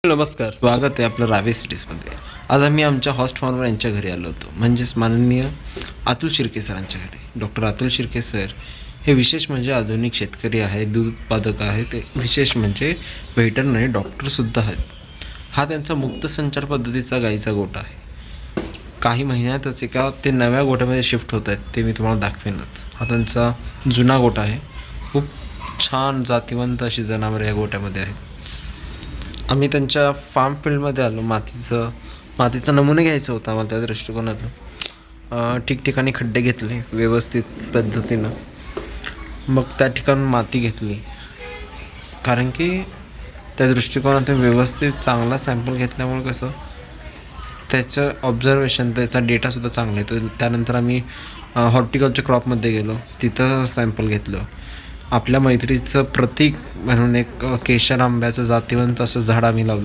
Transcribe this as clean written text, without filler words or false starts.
नमस्कार, स्वागत आहे आपलं रावे सिटीजमध्ये. आज आम्ही आमच्या हॉस्ट फार्मर यांच्या घरी आलो होतो, म्हणजेच माननीय अतुल शिर्के सरांच्या घरी. डॉक्टर अतुल शिर्के सर हे विशेष म्हणजे आधुनिक शेतकरी आहे, दूध उत्पादक आहे, ते विशेष म्हणजे व्हेटरनरी डॉक्टरसुद्धा आहेत. हा त्यांचा मुक्त संचार पद्धतीचा गाईचा गोठा आहे. काही महिन्यातच एका ते नव्या गोठ्यामध्ये शिफ्ट होत आहेत, ते मी तुम्हाला दाखवेनच. हा त्यांचा जुना गोठा आहे. खूप छान जातिवंत अशी जनावरे या गोठ्यामध्ये आहेत. आम्ही त्यांच्या फार्म फील्डमध्ये आलो. मातीचा नमुना घ्यायचा होता आम्हाला त्या दृष्टिकोनातून. ठिकठिकाणी खड्डे घेतले व्यवस्थित पद्धतीनं. मग त्या ठिकाणी माती घेतली, कारण की त्या दृष्टिकोनातून व्यवस्थित चांगला सॅम्पल घेतल्यामुळे कसं त्याचं ऑब्झर्वेशन, त्याचा डेटासुद्धा चांगला येतो. त्यानंतर आम्ही हॉर्टिकल्चर क्रॉपमध्ये गेलो, तिथं सॅम्पल घेतलं. आपल्या मैत्रीचं प्रतीक म्हणून एक केशर आंब्याचं जातिवंत असं झाड आम्ही लावलं.